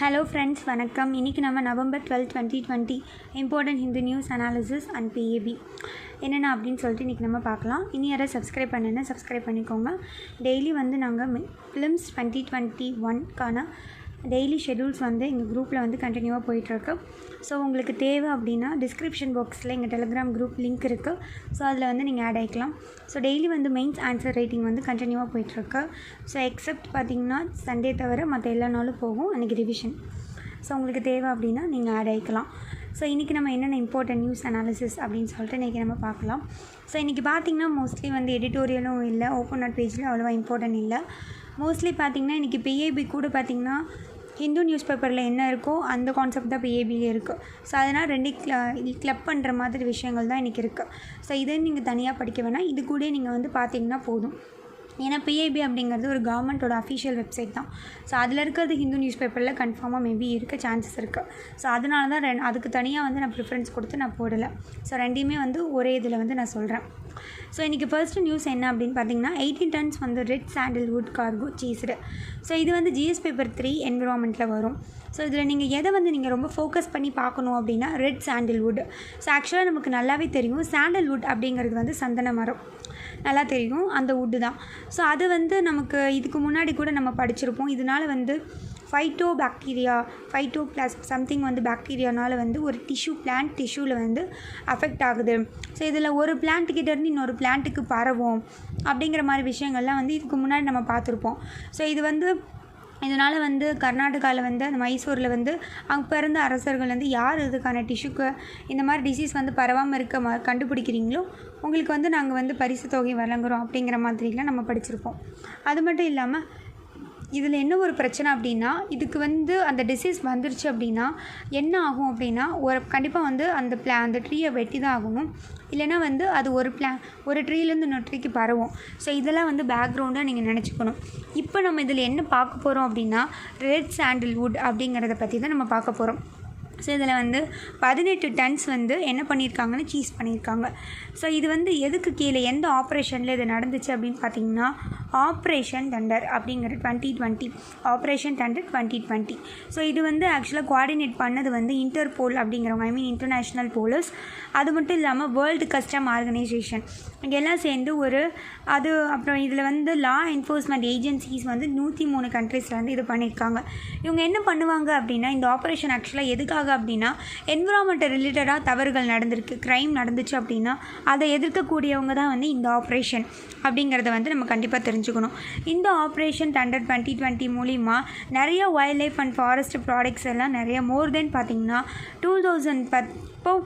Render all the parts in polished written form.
Hello friends, வணக்கம். இன்னைக்கு நம்ம November 12, 2020 important Hindu news analysis and PAB என்னென்ன அப்படின்னு சொல்லிட்டு இன்றைக்கி நம்ம பார்க்கலாம். இனி யாரை சப்ஸ்கிரைப் பண்ணுன்னா சப்ஸ்கிரைப் பண்ணிக்கோங்க. டெய்லி வந்து நாங்கள் ஃபிலிம்ஸ் 2021க்கான டெய்லி ஷெடியூல்ஸ் வந்து எங்கள் குரூப்பில் வந்து கண்டினியூவாக போயிட்டுருக்கு. ஸோ உங்களுக்கு தேவை அப்படின்னா டிஸ்கிரிப்ஷன் பாக்ஸில் எங்கள் டெலிகிராம் குரூப் லிங்க் இருக்குது. ஸோ அதில் வந்து நீங்கள் ஆட் ஆகிக்கலாம். ஸோ டெய்லி வந்து மெயின்ஸ் ஆன்சர் ரைட்டிங் வந்து கண்டினியூவாக போயிட்டுருக்கு. ஸோ எக்ஸப்ட் பார்த்திங்கன்னா சண்டே தவிர மற்ற எல்லா நாளும் போகும் அன்றைக்கி ரிவிஷன். ஸோ உங்களுக்கு தேவை அப்படின்னா நீங்கள் ஆட் ஆகிக்கலாம். ஸோ இன்றைக்கி நம்ம என்னென்ன இம்பார்ட்டன்ட் நியூஸ் அனாலிசிஸ் அப்படின்னு சொல்லிட்டு இன்றைக்கி நம்ம பார்க்கலாம். ஸோ இன்றைக்கி பார்த்திங்கன்னா மோஸ்ட்லி வந்து எடிட்டோரியலும் இல்லை, ஓப்பன் நோட் பேஜில் அவ்வளோவா இம்பார்ட்டன்ட் இல்லை. மோஸ்ட்லி பார்த்திங்கன்னா இன்றைக்கி PAB கூட பார்த்திங்கன்னா ஹிந்து நியூஸ் பேப்பரில் என்ன இருக்கோ அந்த கான்செப்ட் தான் PABலே இருக்குது. ஸோ அதனால் ரெண்டு கிளப் பண்ணுற மாதிரி விஷயங்கள் தான் இன்றைக்கி இருக்குது. ஸோ இதை நீங்கள் தனியாக படிக்க வேணாம், இது கூட நீங்கள் வந்து பார்த்தீங்கன்னா போதும். ஏன்னா PAB அப்படிங்கிறது ஒரு கவர்மெண்ட்டோட அஃபிஷியல் வெப்சைட் தான். ஸோ அதில் இருக்கிறது ஹிந்து நியூஸ் பேப்பரில் கன்ஃபார்மாக மேபி இருக்க சான்சஸ் இருக்குது. ஸோ அதனால தான் அதுக்கு தனியாக வந்து நான் ப்ரிஃபரன்ஸ் கொடுத்து நான் போடலை. ஸோ ரெண்டையுமே வந்து ஒரே இதில் வந்து நான் சொல்கிறேன். ஸோ இன்றைக்கி ஃபர்ஸ்ட் நியூஸ் என்ன அப்படின்னு பார்த்தீங்கன்னா 18 tons வந்து red sandalwood cargo seized. So இது வந்து GS பேப்பர் 3 என்விரான்மெண்ட்டில் வரும். ஸோ இதில் நீங்கள் எதை வந்து நீங்கள் ரொம்ப ஃபோக்கஸ் பண்ணி பார்க்கணும் அப்படின்னா ரெட் சாண்டில்வுட். ஸோ ஆக்சுவலாக நமக்கு நல்லாவே தெரியும் சாண்டில்வுட் அப்படிங்கிறது வந்து சந்தன மரம், நல்லா தெரியும், அந்த வுட்டு தான். ஸோ அது வந்து நமக்கு இதுக்கு முன்னாடி கூட நம்ம படிச்சிருப்போம். இதனால் வந்து ஃபைட்டோ ப்ளஸ் சம்திங் வந்து பாக்டீரியானால் வந்து ஒரு பிளான்ட் டிஷ்யூவில் வந்து அஃபெக்ட் ஆகுது. ஸோ இதில் ஒரு பிளான்ட்டுக்கிட்டேருந்து இன்னொரு பிளான்ட்டுக்கு பரவும் அப்படிங்கிற மாதிரி விஷயங்கள்லாம் வந்து இதுக்கு முன்னாடி நம்ம பார்த்துருப்போம். ஸோ இது வந்து இதனால் வந்து கர்நாடகாவில் வந்து அந்த மைசூரில் வந்து அங்கே பிறந்த அரசர்கள் வந்து யார் இதுக்கான டிஷ்யூக்கு இந்த மாதிரி டிசீஸ் வந்து பரவாமல் இருக்க கண்டுபிடிக்கிறீங்களோ உங்களுக்கு வந்து நாங்கள் வந்து பரிசு தொகை வழங்குகிறோம் அப்படிங்கிற மாதிரிலாம் நம்ம படிச்சிருப்போம். அது மட்டும் இல்லாமல் இதில் என்ன ஒரு பிரச்சனை அப்படின்னா இதுக்கு வந்து அந்த டிசீஸ் வந்துருச்சு அப்படின்னா என்ன ஆகும் அப்படின்னா கண்டிப்பாக வந்து அந்த ட்ரீயை வெட்டி தான் ஆகணும். இல்லைனா வந்து அது ஒரு ட்ரீலேருந்து இன்னொரு ட்ரீக்கு பரவும். ஸோ இதெல்லாம் வந்து பேக்ரவுண்டாக நீங்கள் நினச்சிக்கணும். இப்போ நம்ம இதில் என்ன பார்க்க போகிறோம் அப்படின்னா ரெட் சாண்டில்வுட் அப்படிங்கிறத பற்றி தான் நம்ம பார்க்க போகிறோம். ஸோ இதில் வந்து 18 tons வந்து என்ன பண்ணியிருக்காங்கன்னு சீஸ் பண்ணியிருக்காங்க. ஸோ இது வந்து எதுக்கு கீழே எந்த ஆப்ரேஷனில் இது நடந்துச்சு அப்படின்னு பார்த்தீங்கன்னா ஆப்ரேஷன் தண்டர் அப்படிங்கிற 2020 ஆப்ரேஷன் தண்டர் 2020. ஸோ இது வந்து ஆக்சுவலாக கோஆர்டினேட் பண்ணது வந்து இன்டர்போல் அப்படிங்கிறவங்க, இன்டர்நேஷ்னல் போலர்ஸ். அது மட்டும் இல்லாமல் வேர்ல்டு கஸ்டம் ஆர்கனைசேஷன் இங்கெல்லாம் சேர்ந்து அப்புறம் இதில் வந்து லா என்ஃபோர்ஸ்மெண்ட் ஏஜென்சிஸ் வந்து 103 கண்ட்ரீஸில் வந்து இது பண்ணியிருக்காங்க. இவங்க என்ன பண்ணுவாங்க அப்படின்னா இந்த ஆப்ரேஷன் ஆக்சுவலாக எதுக்காக அப்படின்னா என்விரான்மெண்ட் ரிலேட்டடாக தவறுகள் நடந்திருக்கு, க்ரைம் நடந்துச்சு அப்படின்னா அதை எதிர்க்கக்கூடியவங்க தான் வந்து இந்த ஆப்ரேஷன் அப்படிங்கிறத வந்து நம்ம கண்டிப்பாக தெரிஞ்சுக்கணும். இந்த ஆப்ரேஷன் தண்டர் 2020 மூலிமா நிறைய wild life and forest products எல்லாம் நிறைய மோர் தென் பார்த்திங்கன்னா 2000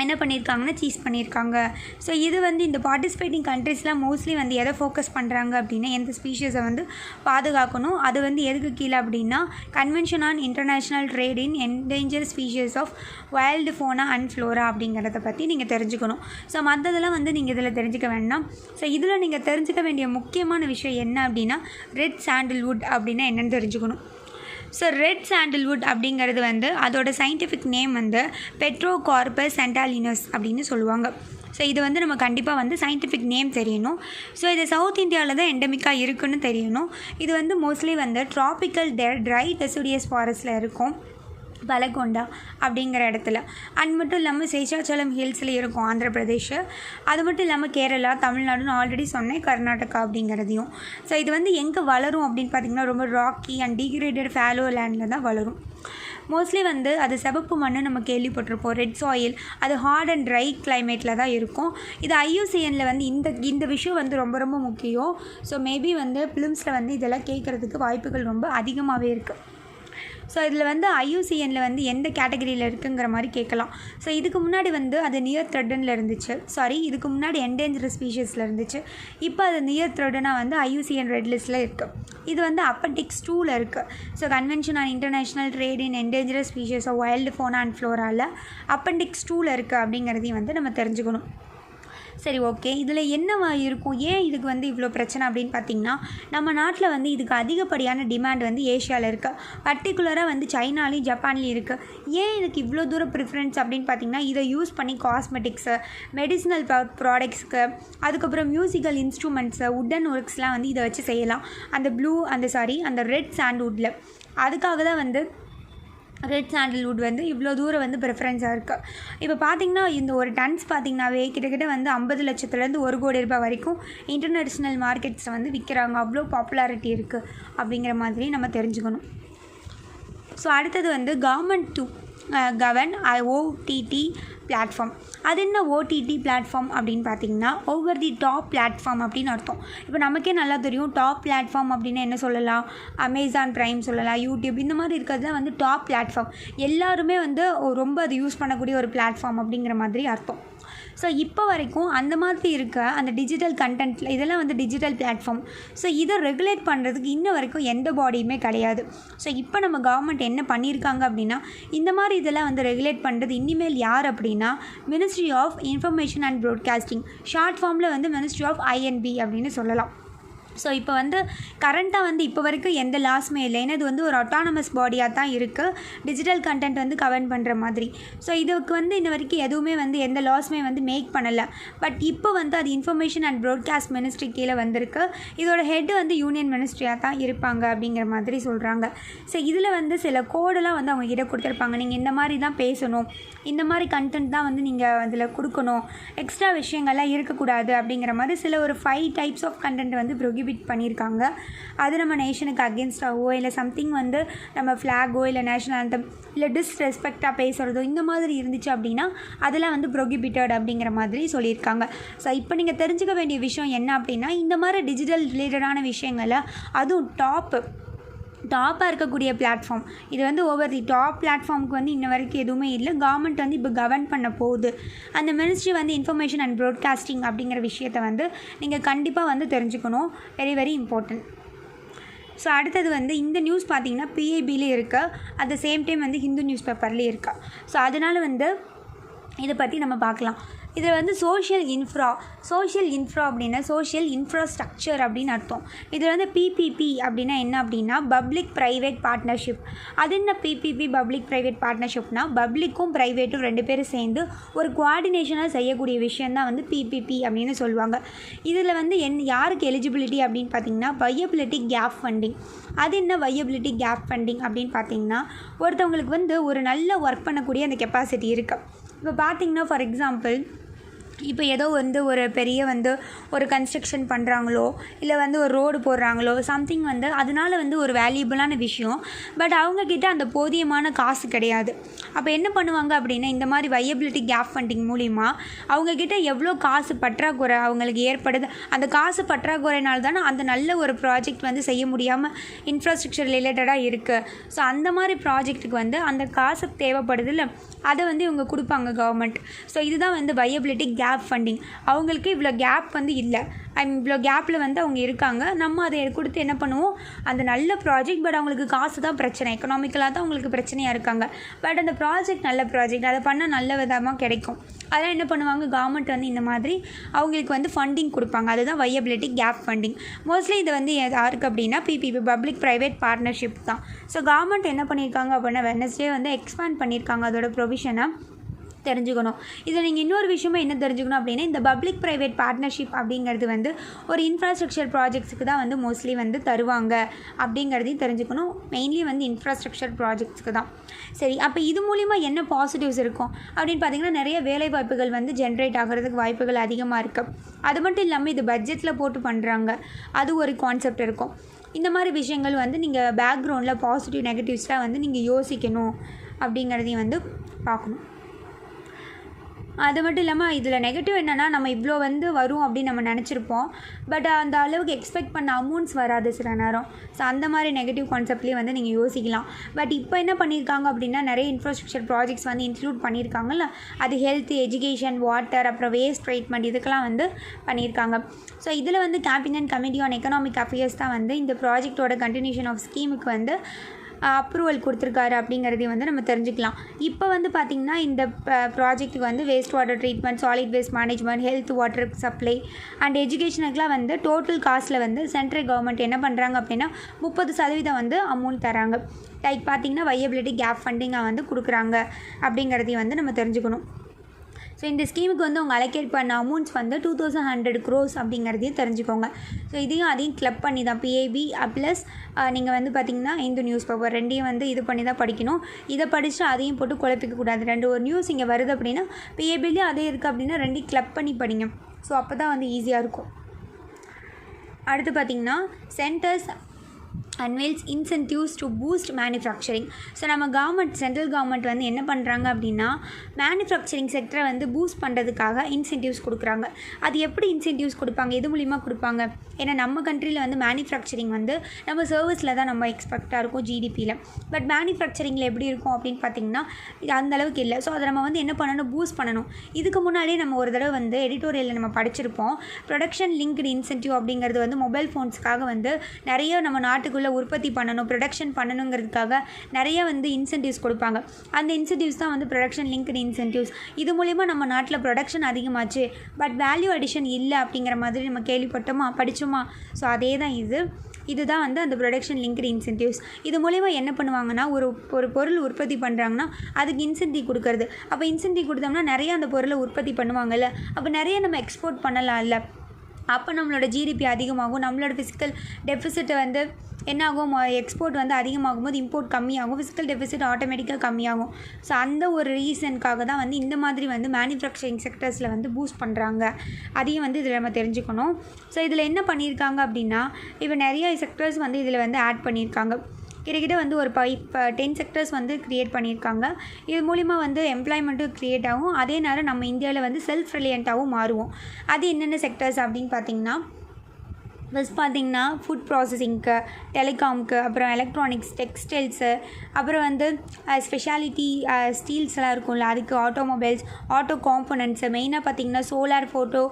என்ன பண்ணியிருக்காங்கன்னா சீஸ் பண்ணியிருக்காங்க. ஸோ இது வந்து இந்த பார்ட்டிசிபேட்டிங் கண்ட்ரீஸ்லாம் மோஸ்ட்லி வந்து எதை ஃபோக்கஸ் பண்ணுறாங்க அப்படின்னா எந்த ஸ்பீஷீஸை வந்து பாதுகாக்கணும். அது வந்து எதுக்கு கீழே அப்படின்னா Convention on International Trade in Endangered Species of Wild Fauna and Flora அப்படிங்கிறத பற்றி நீங்கள் தெரிஞ்சுக்கணும். ஸோ மற்றதெல்லாம் வந்து நீங்கள் இதில் தெரிஞ்சுக்க வேண்டாம். ஸோ இதில் நீங்கள் தெரிஞ்சுக்க வேண்டிய முக்கியமான விஷயம் என்ன அப்படின்னா ரெட் சாண்டில்வுட் அப்படின்னா என்னென்னு தெரிஞ்சுக்கணும். ஸோ ரெட் சாண்டில்வுட் அப்படிங்கிறது வந்து அதோட சயின்டிஃபிக் நேம் வந்து பெட்ரோகார்பஸ் சென்டாலினஸ் அப்படின்னு சொல்லுவாங்க. ஸோ இது வந்து நம்ம கண்டிப்பாக வந்து சயின்டிஃபிக் நேம் தெரியணும். ஸோ இது சவுத் இந்தியாவில் தான் எண்டமிக்காக இருக்குன்னு தெரியணும். இது வந்து மோஸ்ட்லி வந்து ட்ராபிக்கல் ட்ரை டெசிடியஸ் ஃபாரஸ்ட்டில் இருக்கும், பலகொண்டா அப்படிங்கிற இடத்துல. அது மட்டும் இல்லாமல் சேஷாச்சலம் ஹில்ஸில் இருக்கும் ஆந்திர பிரதேஷ். அது மட்டும் இல்லாமல் கேரளா, தமிழ்நாடுன்னு ஆல்ரெடி சொன்னேன், கர்நாடகா அப்படிங்கிறதையும். ஸோ இது வந்து எங்கே வளரும் அப்படின்னு பார்த்திங்கன்னா ரொம்ப ராக்கி அண்ட் டிகிரேடட் ஃபேலோ லேண்டில் தான் வளரும். மோஸ்ட்லி வந்து அது சிவப்பு மண்ணு நம்ம கேள்விப்பட்டிருப்போம், ரெட் சாயில். அது ஹார்ட் அண்ட் ட்ரை கிளைமேட்டில் தான் இருக்கும். இது IUCNல் வந்து இந்த விஷயம் வந்து ரொம்ப ரொம்ப முக்கியம். ஸோ மேபி வந்து ஃபிலிம்ஸில் வந்து இதெல்லாம் கேட்குறதுக்கு வாய்ப்புகள் ரொம்ப அதிகமாகவே இருக்குது. ஸோ இதில் வந்து IUCNல் வந்து எந்த கேட்டகரியில் இருக்குங்கிற மாதிரி கேட்கலாம். ஸோ இதுக்கு முன்னாடி வந்து அது நியர் த்ரெட்டனில் இருந்துச்சு, இதுக்கு முன்னாடி என்டேஞ்சர் ஸ்பீஷீஸில் இருந்துச்சு. இப்போ அது நியர் த்ரெட்டனாக வந்து IUCN ரெட் லிஸ்ட்டில் இருக்குது. இது வந்து அப்பெண்டிக்ஸ் 2ல் இருக்குது. So Convention on International Trade in Endangered Species of Wild Fauna and ஃப்ளோராவில் அப்பெண்டிக்ஸ் 2ல் இருக்குது அப்படிங்கிறதையும் வந்து நம்ம தெரிஞ்சுக்கணும். சரி, ஓகே, இதில் என்ன இருக்கும், ஏன் இதுக்கு வந்து இவ்வளோ பிரச்சனை அப்படின்னு பார்த்திங்கன்னா நம்ம நாட்டில் வந்து இதுக்கு அதிகப்படியான டிமாண்ட் வந்து ஏஷியாவில் இருக்குது, பர்டிகுலராக வந்து சைனாலையும் ஜப்பான்லேயும் இருக்குது. ஏன் இதுக்கு இவ்வளோ தூரம் ப்ரிஃபரன்ஸ் அப்படின்னு பார்த்திங்கன்னா இதை யூஸ் பண்ணி காஸ்மெட்டிக்ஸு, மெடிசினல் ப்ராடக்ட்ஸுக்கு, அதுக்கப்புறம் மியூசிக்கல் இன்ஸ்ட்ருமெண்ட்ஸு, உட்டன் ஒர்க்ஸ்லாம் வந்து இதை வச்சு செய்யலாம் அந்த ரெட் சாண்ட்வுட்டில். அதுக்காக தான் வந்து ரெட் சாண்டல்வுட் வந்து இவ்வளோ தூரம் வந்து ப்ரிஃபரன்ஸாக இருக்குது. இப்போ பார்த்திங்கன்னா இந்த ஒரு டன்ஸ் பார்த்திங்கனாவே கிட்டத்தட்ட வந்து 50 லட்சத்துலேருந்து 1 கோடி ரூபாய் வரைக்கும் இன்டர்நேஷ்னல் மார்க்கெட்ஸில் வந்து விற்கிறாங்க. அவ்வளோ பாப்புலாரிட்டி இருக்குது அப்படிங்கிற மாதிரி நம்ம தெரிஞ்சுக்கணும். ஸோ அடுத்தது வந்து government to govern OTT platform. அது என்ன ஓடிடி பிளாட்ஃபார்ம் அப்படின்னு பார்த்தீங்கன்னா ஓவர் தி டாப் பிளாட்ஃபார்ம் அப்படின்னு அர்த்தம். இப்போ நமக்கே நல்லா தெரியும் டாப் பிளாட்ஃபார்ம் அப்படின்னு என்ன சொல்லலாம், அமேசான் ப்ரைம் சொல்லலாம், யூடியூப், இந்த மாதிரி இருக்கிறது தான் வந்து டாப் பிளாட்ஃபார்ம். எல்லாருமே வந்து ரொம்ப அது யூஸ் பண்ணக்கூடிய ஒரு பிளாட்ஃபார்ம் அப்படிங்கிற மாதிரி அர்த்தம். ஸோ இப்போ வரைக்கும் அந்த மாதிரி இருக்க அந்த டிஜிட்டல் கண்டென்ட்டில் இதெல்லாம் வந்து டிஜிட்டல் பிளாட்ஃபார்ம். ஸோ இதை ரெகுலேட் பண்ணுறதுக்கு இன்ன வரைக்கும் எந்த பாடியுமே கிடையாது. ஸோ இப்போ நம்ம கவர்மெண்ட் என்ன பண்ணியிருக்காங்க அப்படின்னா இந்த மாதிரி இதெல்லாம் வந்து ரெகுலேட் பண்ணுறது இனிமேல் யார் அப்படின்னா ministry of information and broadcasting, short ஃபார்மில் வந்து மினிஸ்ட்ரி ஆஃப் ஐஎன்பி அப்படின்னு சொல்லலாம். ஸோ இப்போ வந்து கரண்ட்டாக வந்து இப்போ வரைக்கும் எந்த லாஸுமே இல்லை. ஏன்னா இது வந்து ஒரு அட்டானமஸ் பாடியாக தான் இருக்குது, டிஜிட்டல் கண்டென்ட் வந்து கவர்ன் பண்ணுற மாதிரி. ஸோ இதுக்கு வந்து இன்ன வரைக்கும் எதுவுமே வந்து எந்த லாஸுமே வந்து மேக் பண்ணலை. பட் இப்போ வந்து அது இன்ஃபர்மேஷன் அண்ட் ப்ராட்காஸ்ட் மினிஸ்ட்ரி கீழே வந்திருக்கு. இதோட ஹெட் வந்து யூனியன் மினிஸ்ட்ரியாக தான் இருப்பாங்க அப்படிங்கிற மாதிரி சொல்கிறாங்க. ஸோ இதில் வந்து சில கோடெல்லாம் வந்து அவங்க கிட்ட கொடுத்துருப்பாங்க. நீங்கள் இந்த மாதிரி தான் பேசணும், இந்த மாதிரி கண்டென்ட் தான் வந்து நீங்கள் அதில் கொடுக்கணும், எக்ஸ்ட்ரா விஷயங்கள்லாம் இருக்கக்கூடாது அப்படிங்கிற மாதிரி சில ஒரு 5 டைப்ஸ் ஆஃப் கண்டென்ட் வந்து ப்ரொஹிபிட் பண்ணியிருக்காங்க. அது நம்ம நேஷனுக்கு அகேன்ஸ்டாகவோ இல்லை சம்திங் வந்து நம்ம ஃப்ளாகோ இல்லை நேஷனல் ஆந்தம் இல்லை டிஸ்ரெஸ்பெக்டாக பேசுகிறதோ இந்த மாதிரி இருந்துச்சு அப்படின்னா அதெல்லாம் வந்து ப்ரொஹிபிட்டட் அப்படிங்கிற மாதிரி சொல்லியிருக்காங்க. ஸோ இப்போ நீங்கள் தெரிஞ்சுக்க வேண்டிய விஷயம் என்ன அப்படின்னா இந்த மாதிரி டிஜிட்டல் ரிலேட்டடான விஷயங்களை அதுவும் டாப்பாக இருக்கக்கூடிய பிளாட்ஃபார்ம், இது வந்து ஓவர் தி டாப் பிளாட்ஃபார்முக்கு வந்து இன்ன வரைக்கும் எதுவுமே இல்லை. கவர்மெண்ட் வந்து இப்போ கவர்ன் பண்ண போகுது. அந்த மினிஸ்ட்ரி வந்து இன்ஃபர்மேஷன் அண்ட் ப்ராட்காஸ்டிங் அப்படிங்கிற விஷயத்தை வந்து நீங்கள் கண்டிப்பாக வந்து தெரிஞ்சுக்கணும். Very very important. ஸோ அடுத்தது வந்து இந்த நியூஸ் பார்த்திங்கன்னா பிஐபிலே இருக்கா, அட் த சேம் டைம் வந்து ஹிந்து நியூஸ் பேப்பர்லேயே இருக்கா. ஸோ அதனால் வந்து இதை பற்றி நம்ம பார்க்கலாம். இதில் வந்து சோஷியல் இன்ஃப்ரா அப்படின்னா சோஷியல் இன்ஃப்ராஸ்ட்ரக்சர் அப்படின்னு அர்த்தம். இதில் வந்து பிபிபி அப்படின்னா என்ன அப்படின்னா பப்ளிக் ப்ரைவேட் பார்ட்னர்ஷிப். அது என்ன பிபிபி பப்ளிக் ப்ரைவேட் பார்ட்னர்ஷிப்னா பப்ளிக்கும் ப்ரைவேட்டும் 2 பேரும் சேர்ந்து ஒரு கோஆர்டினேஷனாக செய்யக்கூடிய விஷயந்தான் வந்து பிபிபி அப்படின்னு சொல்லுவாங்க. இதில் வந்து யாருக்கு எலிஜிபிலிட்டி அப்படின்னு பார்த்தீங்கன்னா வயபிலிட்டி கேப் ஃபண்டிங். அது என்ன வயபிலிட்டி கேப் ஃபண்டிங் அப்படின்னு பார்த்தீங்கன்னா ஒருத்தவங்களுக்கு வந்து ஒரு நல்ல ஒர்க் பண்ணக்கூடிய அந்த கெப்பாசிட்டி இருக்குது. இப்போ பார்த்தீங்கன்னா ஃபார் எக்ஸாம்பிள் இப்போ ஏதோ வந்து ஒரு பெரிய வந்து ஒரு கன்ஸ்ட்ரக்ஷன் பண்ணுறாங்களோ இல்லை வந்து ஒரு ரோடு போடுறாங்களோ சம்திங் வந்து அதனால் வந்து ஒரு வேல்யூபிளான விஷயம். பட் அவங்கக்கிட்ட அந்த போதியமான காசு கிடையாது. அப்போ என்ன பண்ணுவாங்க அப்படின்னா இந்த மாதிரி வயபிலிட்டி கேப் ஃபண்டிங் மூலிமா அவங்கக்கிட்ட எவ்வளோ காசு பற்றாக்குறை அவங்களுக்கு ஏற்படுது, அந்த காசு பற்றாக்குறையினால தானே அந்த நல்ல ஒரு ப்ராஜெக்ட் வந்து செய்ய முடியாமல் இன்ஃப்ராஸ்ட்ரக்சர் ரிலேட்டடாக இருக்குது. ஸோ அந்த மாதிரி ப்ராஜெக்ட்டுக்கு வந்து அந்த காசு தேவைப்படுது இல்லை, அதை வந்து இவங்க கொடுப்பாங்க கவர்மெண்ட். ஸோ இதுதான் வந்து வயபிலிட்டி கேப் ஃபண்டிங். அவங்களுக்கு இவ்வளோ கேப் வந்து இல்லை, இவ்வளோ கேப்பில் வந்து அவங்க இருக்காங்க, நம்ம அதை கொடுத்து என்ன பண்ணுவோம் அந்த நல்ல ப்ராஜெக்ட். பட் அவங்களுக்கு காசு தான் பிரச்சனை, எக்கனாமிக்கலாக தான் அவங்களுக்கு பிரச்சனையாக இருக்காங்க. பட் அந்த ப்ராஜெக்ட் நல்ல ப்ராஜெக்ட், அதை பண்ணால் நல்ல விதமாக கிடைக்கும். அதெல்லாம் என்ன பண்ணுவாங்க கவர்மெண்ட் வந்து இந்த மாதிரி அவங்களுக்கு வந்து ஃபண்டிங் கொடுப்பாங்க. அதுதான் வயபிலிட்டி கேப் ஃபண்டிங். மோஸ்ட்லி இது வந்து யாருக்கு அப்படின்னா பிபிபி பப்ளிக் ப்ரைவேட் பார்ட்னர்ஷிப் தான். ஸோ கவர்மெண்ட் என்ன பண்ணியிருக்காங்க அப்படின்னா வெட்னஸ்டே வந்து எக்ஸ்பேண்ட் பண்ணியிருக்காங்க அதோட ப்ரொவிஷனை தெரிஞ்சுக்கணும். இதில் நீங்கள் இன்னொரு விஷயமா என்ன தெரிஞ்சுக்கணும் அப்படின்னா இந்த பப்ளிக் ப்ரைவேட் பார்ட்னர்ஷிப் அப்படிங்கிறது வந்து ஒரு இன்ஃப்ராஸ்ட்ரக்சர் ப்ராஜெக்ட்ஸுக்கு தான் வந்து மோஸ்ட்லி வந்து தருவாங்க அப்படிங்கிறதையும் தெரிஞ்சுக்கணும். மெயின்லி வந்து இன்ஃப்ராஸ்ட்ரக்சர் ப்ராஜெக்ட்ஸ்க்கு தான். சரி, அப்போ இது மூலிமா என்ன பாசிட்டிவ்ஸ் இருக்கும் அப்படின்னு பார்த்தீங்கன்னா நிறைய வேலை வாய்ப்புகள் வந்து ஜென்ரேட் ஆகிறதுக்கு வாய்ப்புகள் அதிகமாக இருக்குது. அது மட்டும் இல்லாமல் இது பட்ஜெட்டில் போட்டு பண்ணுறாங்க, அது ஒரு கான்செப்ட் இருக்கும். இந்த மாதிரி விஷயங்கள் வந்து நீங்கள் பேக்ரவுண்டில் பாசிட்டிவ் நெகட்டிவ்ஸ்லாம் வந்து நீங்கள் யோசிக்கணும் அப்படிங்கிறதையும் வந்து பார்க்கணும். அது மட்டும் இல்லாமல் இதில் நெகட்டிவ் என்னென்னா நம்ம இவ்வளோ வந்து வரும் அப்படின்னு நம்ம நினச்சிருப்போம். பட் அந்த அளவுக்கு எக்ஸ்பெக்ட் பண்ண அமௌண்ட்ஸ் வராது சில நேரம். ஸோ அந்த மாதிரி நெகட்டிவ் கான்செப்ட்லேயே வந்து நீங்கள் யோசிக்கலாம். பட் இப்போ என்ன பண்ணியிருக்காங்க அப்படின்னா நிறைய இன்ஃப்ராஸ்ட்ரக்சர் ப்ராஜெக்ட்ஸ் வந்து இன்க்ளூட் பண்ணியிருக்காங்கல்ல, அது ஹெல்த், எஜுகேஷன், வாட்டர், அப்புறம் வேஸ்ட் ட்ரீட்மெண்ட், இதுக்கெல்லாம் வந்து பண்ணியிருக்காங்க. ஸோ இதில் வந்து cabinet committee on economic affairs தான் வந்து இந்த ப்ராஜெக்டோட கண்டினியூஷன் ஆஃப் ஸ்கீமுக்கு வந்து அப்ரூவல் கொடுத்துருக்காரு அப்படிங்கிறதையும் வந்து நம்ம தெரிஞ்சுக்கலாம். இப்போ வந்து பார்த்திங்கன்னா இந்த ப்ராஜெக்ட்டுக்கு வந்து waste water treatment, solid waste management, health, water supply and எஜுகேஷனுக்குலாம் வந்து டோட்டல் காஸ்ட்டில் வந்து சென்ட்ரல் கவர்மெண்ட் என்ன பண்ணுறாங்க அப்படின்னா 30% வந்து அமௌண்ட் தராங்க. லைக் பார்த்திங்கன்னா வயபிலிட்டி கேப் ஃபண்டிங்காக வந்து கொடுக்குறாங்க அப்படிங்கிறதையும் வந்து நம்ம தெரிஞ்சுக்கணும். ஸோ இந்த ஸ்கீமுக்கு வந்து அவங்க அலோகேட் பண்ண அமௌண்ட்ஸ் வந்து 2100 crores அப்படிங்கிறதையும் தெரிஞ்சுக்கோங்க. ஸோ அதையும் கிளப் பண்ணி தான் பிஏபி ப்ளஸ் நீங்கள் வந்து பார்த்திங்கன்னா இந்து நியூஸ் பேப்பர் ரெண்டையும் வந்து இது பண்ணி தான் படிக்கணும். இதை படித்து அதையும் போட்டு குழப்பிக்கக்கூடாது. ஒரு நியூஸ் இங்கே வருது அப்படின்னா பிஏபிலேயும் அதே இருக்குது அப்படின்னா ரெண்டையும் கிளப் பண்ணி படிங்க. ஸோ அப்போ தான் வந்து ஈஸியாக இருக்கும். அடுத்து பார்த்திங்கன்னா centres unveils incentives to boost manufacturing. So நம்ம சென்ட்ரல் கவர்மெண்ட் வந்து என்ன பண்ணுறாங்க அப்படின்னா மேனுஃபேக்சரிங் செக்டரை வந்து பூஸ்ட் பண்ணுறதுக்காக இன்சென்டிவ்ஸ் கொடுக்குறாங்க. அது எப்படி இன்சென்டிவ்ஸ் கொடுப்பாங்க, எது மூலிமா கொடுப்பாங்க? ஏன்னா நம்ம கண்ட்ரியில் வந்து மேனுஃபேக்சரிங் வந்து நம்ம சர்வீஸில் தான் நம்ம எக்ஸ்பெக்டாக இருக்கும் ஜிடிபியில். பட் மேனுஃபேக்சரிங்கில் எப்படி இருக்கும் அப்படின்னு பார்த்திங்கன்னா இது அந்தளவுக்கு இல்லை. ஸோ அதை நம்ம வந்து என்ன பண்ணணும், பூஸ்ட் பண்ணணும். இதுக்கு முன்னாடியே நம்ம ஒரு தடவை வந்து எடிட்டோரியலில் நம்ம படிச்சிருப்போம். ப்ரொடக்ஷன் லிங்க்டு இன்சென்டிவ் அப்படிங்கிறது வந்து மொபைல் ஃபோன்ஸுக்காக வந்து நிறைய நம்ம நாட்டுக்குள்ளே உற்பத்தி பண்ணணும், ப்ரொடக்ஷன் பண்ணணுங்கிறதுக்காக நிறைய வந்து இன்சென்டிவ்ஸ் கொடுப்பாங்க. அந்த இன்சென்டிவ்ஸ் தான் வந்து ப்ரொடக்ஷன் லிங்க்டு இன்சென்டிவ்ஸ். இது மூலிமா நம்ம நாட்டில் ப்ரொடக்ஷன் அதிகமாச்சு, பட் வேல்யூ அடிஷன் இல்லை அப்படிங்கிற மாதிரி நம்ம கேள்விப்பட்டோமா, படித்தோமா? ஸோ அதே தான் இதுதான் வந்து அந்த ப்ரொடக்ஷன் லிங்க்டு இன்சென்டிவ்ஸ். இது மூலிமா என்ன பண்ணுவாங்கன்னா ஒரு பொருள் உற்பத்தி பண்ணுறாங்கன்னா அதுக்கு இன்சென்டிவ் கொடுக்கறது. அப்போ இன்சென்டிவ் கொடுத்தோம்னா நிறைய அந்த பொருளை உற்பத்தி பண்ணுவாங்கல்ல, அப்போ நிறைய நம்ம எக்ஸ்போர்ட் பண்ணலாம்ல. அப்போ நம்மளோட ஜிடிபி அதிகமாகும். நம்மளோட ஃபிசிக்கல் டெஃபிசிட்டை வந்து என்னாகும், எக்ஸ்போர்ட் வந்து அதிகமாகும் போது இம்போர்ட் கம்மியாகும், ஃபிசிக்கல் டெஃபிசிட் ஆட்டோமேட்டிக்காக கம்மியாகும். ஸோ அந்த ஒரு ரீசனுக்காக தான் வந்து இந்த மாதிரி வந்து மேனுஃபேக்சரிங் செக்டர்ஸில் வந்து பூஸ்ட் பண்ணுறாங்க. அதையும் வந்து இதில் நம்ம தெரிஞ்சுக்கணும். ஸோ இதில் என்ன பண்ணியிருக்காங்க அப்படின்னா இப்போ நிறைய செக்டர்ஸ் வந்து இதில் வந்து ஆட் பண்ணியிருக்காங்க. கிட்டக்கிட்ட வந்து ஒரு 10 செக்டர்ஸ் வந்து க்ரியேட் பண்ணியிருக்காங்க. இது மூலிமா வந்து எம்ப்ளாய்மெண்ட்டும் க்ரியேட் ஆகும். அதே நேரம் நம்ம இந்தியாவில் வந்து செல்ஃப் ரிலையண்ட்டாகவும் மாறுவோம். அது என்னென்ன செக்டர்ஸ் அப்படின்னு பார்த்திங்கன்னா ஃபஸ்ட் பார்த்திங்கன்னா ஃபுட் ப்ராசஸிங்க்கு, டெலிகாம்க்கு, அப்புறம் எலக்ட்ரானிக்ஸ், டெக்ஸ்டைல்ஸு, அப்புறம் வந்து ஸ்பெஷாலிட்டி ஸ்டீல்ஸ்லாம் இருக்கும்ல அதுக்கு, ஆட்டோமொபைல்ஸ், ஆட்டோ காம்போனன்ட்ஸு, மெயினாக பார்த்திங்கன்னா சோலார் ஃபோட்டோ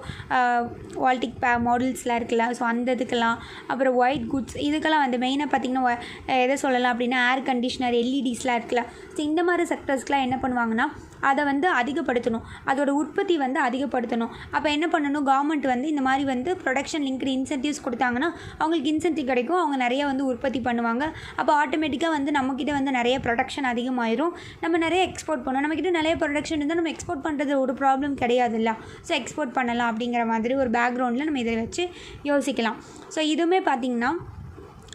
வால்டிக் மாடல்ஸ்லாம் இருக்குல்ல, ஸோ அந்த இதுக்கெல்லாம், அப்புறம் ஒயிட் குட்ஸ் இதுக்கெல்லாம் வந்து மெயினாக பார்த்திங்கன்னா எதை சொல்லலாம் அப்படின்னா ஏர் கண்டிஷ்னர், எல்இடிஸ்லாம் இருக்குல்ல. ஸோ இந்த மாதிரி செக்டர்ஸ்க்கெலாம் என்ன பண்ணுவாங்கன்னா அதை வந்து அதிகப்படுத்தணும், அதோட உற்பத்தி வந்து அதிகப்படுத்தணும். அப்போ என்ன பண்ணணும், கவர்மெண்ட் வந்து இந்த மாதிரி வந்து ப்ரொடக்ஷன் லிங்க்டு இன்சென்டிவ்ஸ் கொடுத்தாங்கன்னா அவங்களுக்கு இன்சென்டிவ் கிடைக்கும், அவங்க நிறைய வந்து உற்பத்தி பண்ணுவாங்க. அப்போ ஆட்டோமேட்டிக்காக வந்து நம்மக்கிட்ட வந்து நிறைய ப்ரொடக்ஷன் அதிகமாயிரும், நம்ம நிறைய எக்ஸ்போர்ட் பண்ணுவோம். நம்மக்கிட்ட நிறைய ப்ரொடக்ஷன் இருந்தால் நம்ம எக்ஸ்போர்ட் பண்ணுறது ஒரு ப்ராப்ளம் கிடையாதுல்ல. ஸோ எக்ஸ்போர்ட் பண்ணலாம் அப்படிங்கிற மாதிரி ஒரு பேக்ரவுண்டில் நம்ம இதை வச்சு யோசிக்கலாம். ஸோ இதுவுமே பார்த்திங்கன்னா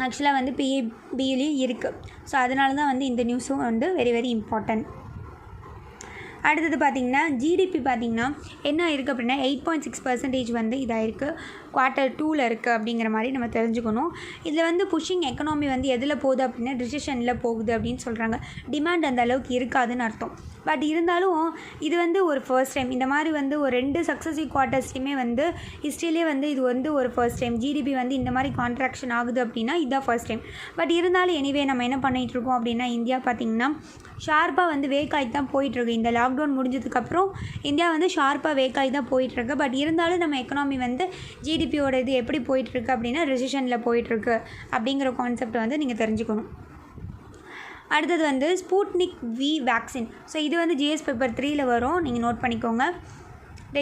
ஆக்சுவலாக வந்து பிஏபிலையும் இருக்குது. ஸோ அதனால தான் வந்து இந்த நியூஸும் வந்து வெரி வெரி இம்பார்ட்டன்ட். அடுத்தது பார்த்திங்கன்னா ஜிடிபி பார்த்திங்கன்னா என்ன இருக்குது அப்படின்னா 8.6% வந்து இதாக இருக்குது, Q2 இருக்குது அப்படிங்கிற மாதிரி நம்ம தெரிஞ்சுக்கணும். இதில் வந்து புஷிங் எக்கனாமி வந்து எதில் போகுது அப்படின்னா டிசிஷனில் போகுது அப்படின்னு சொல்கிறாங்க. டிமாண்ட் அந்த அளவுக்கு இருக்காதுன்னு அர்த்தம். பட் இருந்தாலும் இது வந்து ஒரு ஃபர்ஸ்ட் டைம் இந்த மாதிரி வந்து ஒரு 2 சக்ஸஸிவ் குவார்ட்டர்ஸ்லையுமே வந்து ஹிஸ்ட்ரியிலே வந்து இது வந்து ஒரு ஃபர்ஸ்ட் டைம் ஜிடிபி வந்து இந்த மாதிரி கான்ட்ராக்ஷன் ஆகுது அப்படின்னா இதுதான் ஃபர்ஸ்ட் டைம். பட் இருந்தாலும் எனிவே நம்ம என்ன பண்ணிகிட்ருக்கோம் அப்படின்னா இந்தியா பார்த்திங்கன்னா ஷார்ப்பாக வந்து வேக்காகி தான் போயிட்டுருக்கு. இந்த லாக்டவுன் முடிஞ்சதுக்கப்புறம் இந்தியா வந்து ஷார்ப்பாக வேக்காகி தான் போயிட்டுருக்கு. பட் இருந்தாலும் நம்ம எக்கனாமி வந்து ஜிடிபியோட இது எப்படி போயிட்டுருக்கு அப்படின்னா ரெசிஷனில் போயிட்டுருக்கு அப்படிங்கிற கான்செப்டை வந்து நீங்கள் தெரிஞ்சுக்கணும். அடுத்தது வந்து ஸ்பூட்னிக் வி வேக்சின். ஸோ இது வந்து ஜிஎஸ் பேப்பர் 3ல் வரும், நீங்கள் நோட் பண்ணிக்கோங்க.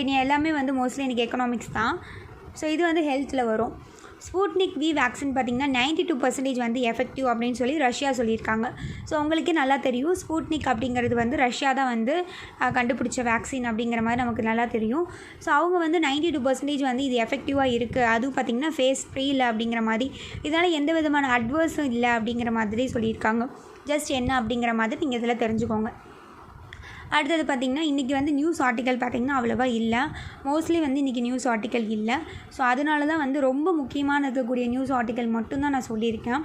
இனி எல்லாமே வந்து மோஸ்ட்லி இன்றைக்கி எக்கனாமிக்ஸ் தான். ஸோ இது வந்து ஹெல்த்தில் வரும். ஸ்பூட்னிக் வி வேக்சின் பார்த்திங்கன்னா 92% வந்து எஃபெக்டிவ் அப்படின்னு சொல்லி ரஷ்யா சொல்லியிருக்காங்க. ஸோ உங்களுக்கே நல்லா தெரியும் ஸ்பூட்னிக் அப்படிங்கிறது வந்து ரஷ்யா தான் வந்து கண்டுபிடிச்ச வேக்சின் அப்படிங்கிற மாதிரி நமக்கு நல்லா தெரியும். ஸோ அவங்க வந்து 92% வந்து இது எஃபெக்டிவாக இருக்குது, அதுவும் பார்த்திங்கன்னா ஃபேஸ் ஃப்ரீ இல்லை அப்படிங்கிற மாதிரி, இதனால் எந்த விதமான அட்வர்ஸும் இல்லை அப்படிங்கிற மாதிரி சொல்லியிருக்காங்க. ஜஸ்ட் என்ன அப்படிங்கிற மாதிரி நீங்கள் இதில் தெரிஞ்சுக்கோங்க. அடுத்தது பார்த்திங்கன்னா இன்றைக்கி வந்து நியூஸ் ஆர்டிக்கல் பார்த்திங்கன்னா அவ்வளோவா இல்லை, மோஸ்ட்லி வந்து இன்றைக்கி நியூஸ் ஆர்டிக்கல் இல்லை. ஸோ அதனால தான் வந்து ரொம்ப முக்கியமான இருக்கக்கூடிய நியூஸ் ஆர்டிக்கல் மட்டும்தான் நான் சொல்லியிருக்கேன்.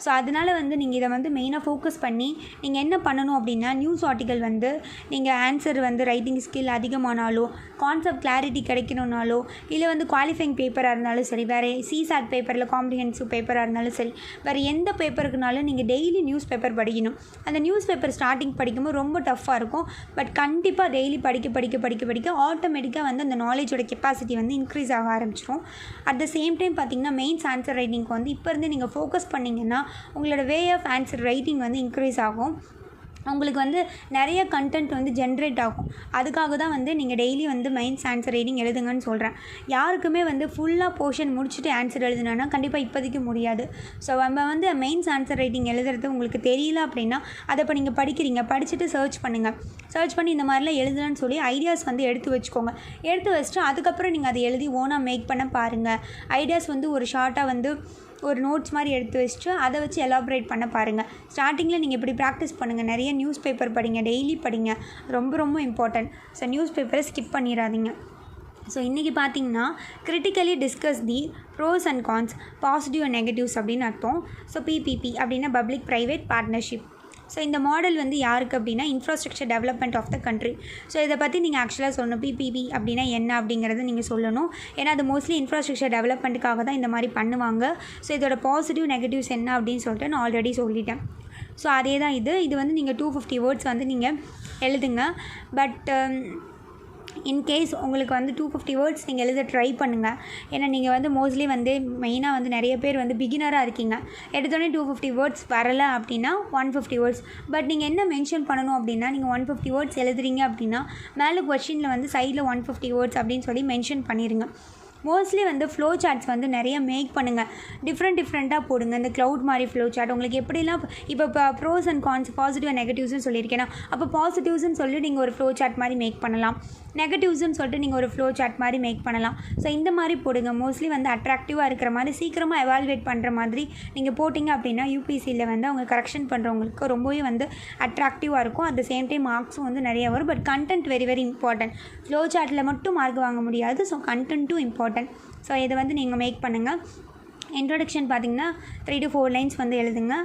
ஸோ அதனால் வந்து நீங்கள் இதை வந்து மெயினாக ஃபோக்கஸ் பண்ணி நீங்கள் என்ன பண்ணணும் அப்படின்னா நியூஸ் ஆர்டிக்கல் வந்து நீங்கள் ஆன்சர் வந்து ரைட்டிங் ஸ்கில் அதிகமானாலோ, கான்செப்ட் கிளாரிட்டி கிடைக்கணுன்னாலோ, இல்லை வந்து குவாலிஃபைங் பேப்பராக இருந்தாலும் சரி, வேறு சிசாட் பேப்பரில் காம்ப்ரிஹென்சிவ் பேப்பராக இருந்தாலும் சரி, வேறு எந்த பேப்பருக்குனாலும் நீங்கள் டெய்லி நியூஸ் பேப்பர் படிக்கணும். அந்த நியூஸ் பேப்பர் ஸ்டார்டிங் படிக்கும்போது ரொம்ப டஃப்பாக இருக்கும். பட் கண்டிப்பாக டெய்லி படிக்க ஆட்டோமேட்டிக்காக வந்து அந்த நாலேஜோட கெப்பாசிட்டி வந்து இன்க்ரீஸ் ஆக ஆரம்பிச்சிடும். அட் த சேம் டைம் பார்த்திங்கன்னா மெயின்ஸ் ஆன்சர் ரைட்டிங்க்கு வந்து இப்போ இருந்து நீங்கள் ஃபோக்கஸ் பண்ணிங்கன்னா உங்களோட வே ஆஃப் ஆன்சர் ரைட்டிங் வந்து இன்க்ரீஸ் ஆகும். உங்களுக்கு வந்து நிறைய கண்டென்ட் வந்து ஜென்ரேட் ஆகும். அதுக்காக தான் வந்து நீங்கள் டெய்லி வந்து மெயின்ஸ் ஆன்சர் ரைட்டிங் எழுதுங்கன்னு சொல்கிறேன். யாருக்குமே வந்து ஃபுல்லாக போர்ஷன் முடிச்சுட்டு ஆன்சர் எழுதுனா கண்டிப்பாக இப்போதைக்கு முடியாது. ஸோ நம்ம வந்து மெயின்ஸ் ஆன்சர் ரைட்டிங் எழுதுறது உங்களுக்கு தெரியல அப்படின்னா அதை இப்போ நீங்கள் படிக்கிறீங்க, படிச்சுட்டு சர்ச் பண்ணுங்கள். சர்ச் பண்ணி இந்த மாதிரிலாம் எழுதலான்னு சொல்லி ஐடியாஸ் வந்து எடுத்து வச்சுக்கோங்க. எடுத்து வச்சுட்டு அதுக்கப்புறம் நீங்கள் அதை எழுதி ஓனாக மேக் பண்ண பாருங்கள். ஐடியாஸ் வந்து ஒரு ஷார்ட்டாக வந்து ஒரு நோட்ஸ் மாதிரி எடுத்து வச்சுட்டு அதை வச்சு எலாபரேட் பண்ண பாருங்கள். ஸ்டார்டிங்கில் நீங்கள் இப்படி ப்ராக்டிஸ் பண்ணுங்கள். நிறைய நியூஸ் பேப்பர் படிங்க, டெய்லி படிங்க, ரொம்ப ரொம்ப இம்பார்ட்டன்ட். ஸோ நியூஸ் பேப்பரை ஸ்கிப் பண்ணிடாதீங்க. ஸோ இன்றைக்கி பார்த்தீங்கன்னா critically discuss the pros and cons, positive and negatives அப்படின்னு அர்த்தம். ஸோ பிபிபி அப்படின்னா பப்ளிக் ப்ரைவேட் பார்ட்னர்ஷிப். ஸோ இந்த மாடல் வந்து யாருக்கு அப்படின்னா infrastructure development of the country. So இதை பற்றி நீங்கள் ஆக்சுவலாக சொல்லணும். பிபிபி அப்படின்னா என்ன அப்படிங்கிறத நீங்கள் சொல்லணும். ஏன்னா அது மோஸ்ட்லி இன்ஃப்ராஸ்ட்ரக்சர் டெவலப்மெண்ட்டுக்காக தான் இந்த மாதிரி பண்ணுவாங்க. ஸோ இதோட பாசிட்டிவ் நெகட்டிவ்ஸ் என்ன அப்படின்னு சொல்லிட்டு நான் ஆல்ரெடி சொல்லிட்டேன். ஸோ அதே தான் இது வந்து நீங்கள் 250 வேர்ட்ஸ் வந்து நீங்கள் எழுதுங்க. பட் இன்கேஸ் உங்களுக்கு வந்து 250 வேர்ட்ஸ் நீங்கள் எழுத ட்ரை பண்ணுங்கள். ஏன்னா நீங்கள் வந்து மோஸ்ட்லி வந்து மெயினாக வந்து நிறைய பேர் வந்து பிகினராக இருக்கீங்க. எடுத்தோடனே 250 வேர்ட்ஸ் வரலை அப்படின்னா 150 வேர்ட்ஸ். பட் நீங்கள் என்ன மென்ஷன் பண்ணணும் அப்படின்னா நீங்கள் 150 வேர்ட்ஸ் எழுதுறீங்க அப்படின்னா மேலே கொஸ்டினில் வந்து சைடில் 150 வேர்ட்ஸ் அப்படின்னு சொல்லி மென்ஷன் பண்ணிடுங்க. மோஸ்ட்லி வந்து ஃப்ளோ சார்ட்ஸ் வந்து நிறைய மேக் பண்ணுங்கள். டிஃப்ரெண்ட்டாக போடுங்க. இந்த க்ளவுட் மாதிரி ஃப்ளோ சார்ட் உங்களுக்கு எப்படிலாம் இப்போ pros and cons, positive and நெகட்டிவ்ஸ்னு சொல்லியிருக்கேன்னா அப்போ பாசிட்டிவ்ஸ்னு சொல்லி நீங்கள் ஒரு ஃப்ளோ சார்ட் மாதிரி மேக் பண்ணலாம். நெகட்டிவ்ஸ்னு சொல்லிட்டு நீங்கள் ஒரு ஃப்ளோ சார்ட் மாதிரி மேக் பண்ணலாம். ஸோ இந்த மாதிரி போடுங்க. மோஸ்ட்லி வந்து அட்ராக்டிவாக இருக்கிற மாதிரி, சீக்கிரமாக எவால்வேட் பண்ணுற மாதிரி நீங்கள் போட்டிங்க அப்படின்னா யூபிசியில் வந்து அவங்க கரெக்ஷன் பண்ணுறவங்களுக்கு ரொம்பவே வந்து அட்ராக்டிவாக இருக்கும். அட் த சேம் டைம் மார்க்ஸும் வந்து நிறைய வரும். But content very very important. Flow சார்ட்டில் மட்டும் மார்க் வாங்க முடியாது. So கண்டென்ட்டும் important. ஸோ இதை வந்து நீங்கள் மேக் பண்ணுங்கள். இன்ட்ரோடக்ஷன் பார்த்திங்கன்னா 3 to 4 லைன்ஸ் வந்து எழுதுங்க.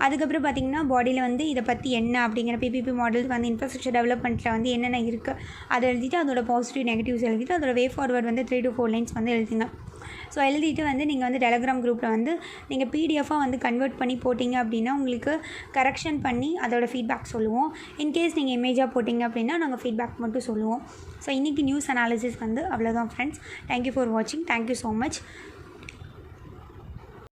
அதுக்கப்புறம் பார்த்திங்கன்னா பாடியில் வந்து இதை பற்றி என்ன அப்படிங்கிற பிபிபி மாடல் வந்து இன்ஃப்ராஸ்ட்ரக்சர் டெவலப்மெண்ட்டில் வந்து என்னென்ன இருக்குது அதை எழுதிட்டு அதோட பாசிட்டிவ் நெகட்டிவ்ஸ் எழுதிட்டு அதோட வே ஃபார்வர்ட் வந்து 3 to 4 லைன்ஸ் வந்து எழுதுங்க. ஸோ எழுதிட்டு வந்து நீங்கள் வந்து டெலகிராம் குரூப்பில் வந்து நீங்கள் பிடிஎஃபாக வந்து கன்வெர்ட் பண்ணி போட்டிங்க அப்படின்னா உங்களுக்கு கரெக்ஷன் பண்ணி அதோட ஃபீட்பேக் சொல்லுவோம். இன்கேஸ் நீங்கள் இமேஜாக போட்டிங்க அப்படின்னா நாங்கள் ஃபீட்பேக் மட்டும் சொல்லுவோம். ஸோ இன்றைக்கி நியூஸ் அனாலிசிஸ் வந்து அவ்வளோதான் ஃப்ரெண்ட்ஸ். தேங்க்யூ ஃபார் வாட்சிங். Thank you so much.